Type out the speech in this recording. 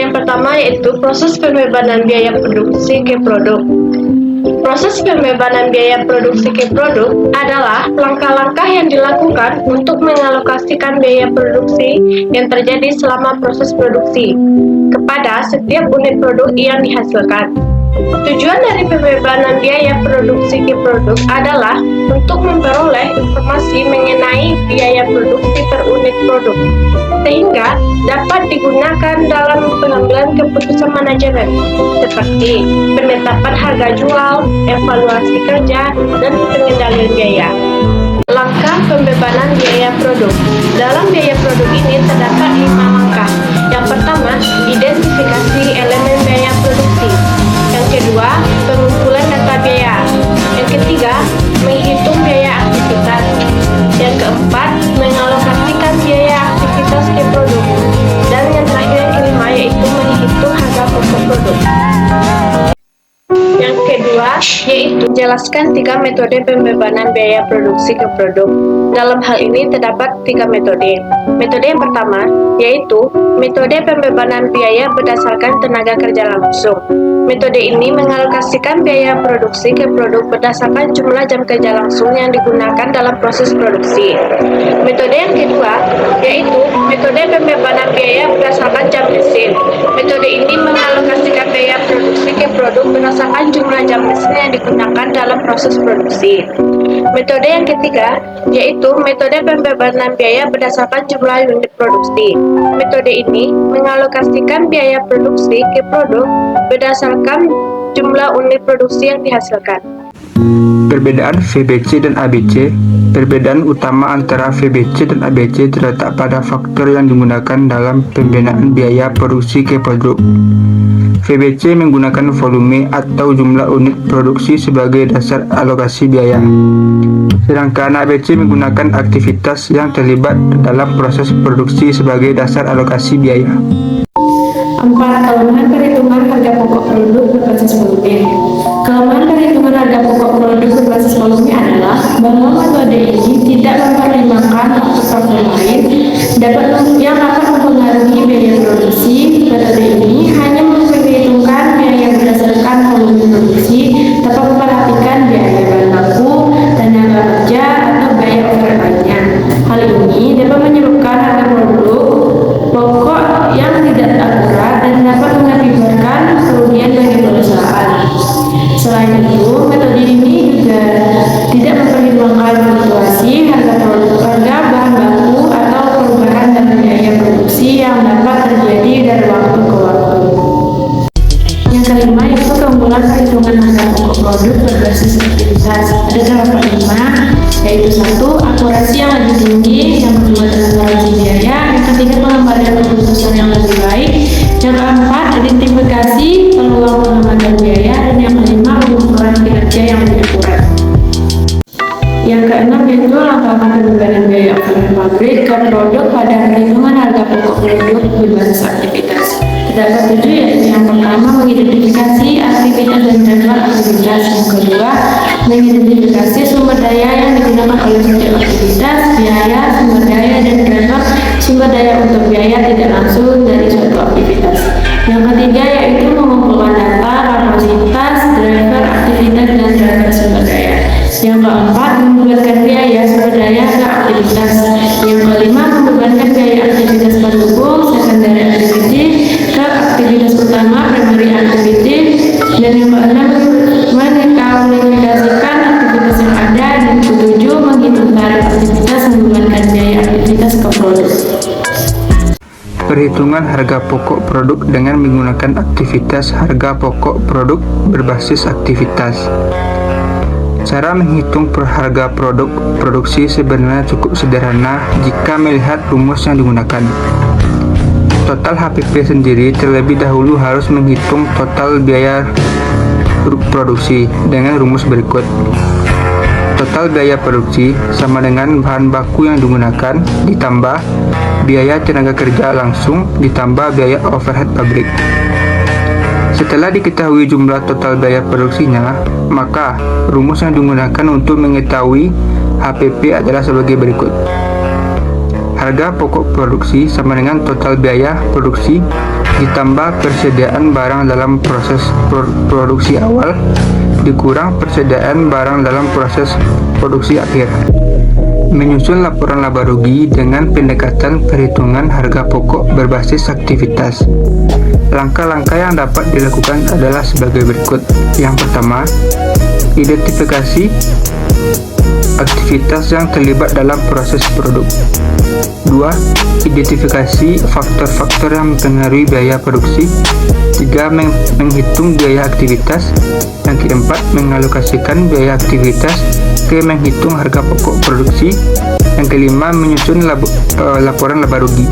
Yang pertama yaitu proses pembebanan biaya produksi ke produk. Proses pembebanan biaya produksi ke produk adalah langkah-langkah yang dilakukan untuk mengalokasikan biaya produksi yang terjadi selama proses produksi kepada setiap unit produk yang dihasilkan. Tujuan dari pembebanan biaya produksi ke produk adalah untuk memperoleh informasi mengenai biaya produksi per unit produk, sehingga dapat digunakan dalam pengambilan keputusan manajemen, seperti penetapan harga jual, evaluasi kerja, dan pengendalian biaya. Langkah pembebanan biaya produk. Dalam biaya produk ini terdapat 5 langkah. Yang pertama, identifikasi elemen biaya produksi. Yang kedua, pengumpulan data biaya. Yang ketiga, menghitung biaya aktivitas. Yang keempat, mengalokasikan biaya aktivitas ke produk. Dan yang terakhir yang kelima yaitu menghitung harga pokok produk. Yang kedua yaitu jelaskan 3 metode pembebanan biaya produksi ke produk. Dalam hal ini terdapat 3 metode. Metode yang pertama yaitu metode pembebanan biaya berdasarkan tenaga kerja langsung. Metode ini mengalokasikan biaya produksi ke produk berdasarkan jumlah jam kerja langsung yang digunakan dalam proses produksi. Metode yang kedua yaitu metode pembebanan biaya berdasarkan jam mesin. Metode ini mengalokasikan biaya produksi ke produk berdasarkan jumlah jam mesin yang digunakan dalam proses produksi. Metode yang ketiga yaitu metode pembebanan biaya berdasarkan jumlah unit produksi. Metode ini mengalokasikan biaya produksi ke produk berdasarkan jumlah unit produksi yang dihasilkan. Perbedaan VBC dan ABC. Perbedaan utama antara VBC dan ABC terletak pada faktor yang digunakan dalam pembinaan biaya produksi ke produk. VBC menggunakan volume atau jumlah unit produksi sebagai dasar alokasi biaya, sedangkan ABC menggunakan aktivitas yang terlibat dalam proses produksi sebagai dasar alokasi biaya. 4. Kelemahan perhitungan harga pokok produk berbasis volume. Kelemahan perhitungan harga pokok produk berbasis volume adalah bahwa metode ini tidak mempertimbangkan faktor lain yang dapat mempengaruhi biaya produksi. Metode ini hanya memperhitungkan biaya berdasarkan volume produksi tanpa memperhatikan biaya bahan baku, tenaga kerja, atau biaya overhead lainnya. Hal ini dapat menyebabkan harga produk pokok yang tidak akurat dan dapat mengakibatkan kerugian bagi perusahaan. Selain itu, metode ini juga tidak mempertimbangkan fluktuasi harga bahan baku atau perubahan dalam biaya produksi yang dapat terjadi dari waktu ke waktu. Yang kelima yaitu keunggulan perhitungan harga pokok produk berbasis aktivitas. Ada beberapa 5, yaitu 1. Akurasi yang lebih tinggi. Yang kedua, transparansi biaya. Yang ketiga, pengambilan keputusan yang lebih baik. Yang keempat, identifikasi peluang pengambilan biaya. Dan yang kelima, pengumpulan kinerja yang lebih akurat. Yang keenam yaitu langkah-langkah pembebanan biaya overhead pabrik ke produk pada perhitungan harga pokok produk berbasis aktivitas. Terdapat 7, yaitu yang pertama mengidentifikasi aktivitas dan jadwal aktivitas. Yang kedua, mengidentifikasi sumber daya yang digunakan oleh setiap aktivitas, biaya, sumber daya, dan jadwal sumber daya untuk biaya tidak langsung dari suatu aktivitas. Yang ketiga yaitu mengumpulkan data, kapasitas, driver aktivitas, dan driver sumber daya. Yang keempat, membebankan biaya sumber daya ke aktivitas. Yang kelima, membebankan biaya aktivitas pendukung, secondary activity, ke aktivitas utama, primary activity. Dan yang keenam, mengklasifikasikan aktivitas yang ada. Dan ketujuh, menghitung tarif aktivitas, membebankan biaya aktivitas ke produk. Perhitungan harga pokok produk dengan menggunakan aktivitas harga pokok produk berbasis aktivitas. Cara menghitung harga produk produksi sebenarnya cukup sederhana jika melihat rumus yang digunakan. Total HPP sendiri terlebih dahulu harus menghitung total biaya produksi dengan rumus berikut. Total biaya produksi sama dengan bahan baku yang digunakan ditambah biaya tenaga kerja langsung ditambah biaya overhead pabrik. Setelah diketahui jumlah total biaya produksinya, maka rumus yang digunakan untuk mengetahui HPP adalah sebagai berikut. Harga pokok produksi sama dengan total biaya produksi ditambah persediaan barang dalam proses produksi awal, dikurang persediaan barang dalam proses produksi akhir. Menyusun laporan laba rugi dengan pendekatan perhitungan harga pokok berbasis aktivitas. Langkah-langkah yang dapat dilakukan adalah sebagai berikut. Yang pertama, identifikasi aktivitas yang terlibat dalam proses produk. 2. Identifikasi faktor-faktor yang mempengaruhi biaya produksi. 3. Menghitung biaya aktivitas. Yang keempat, mengalokasikan biaya aktivitas ke menghitung harga pokok produksi. Yang kelima, menyusun laporan laba rugi.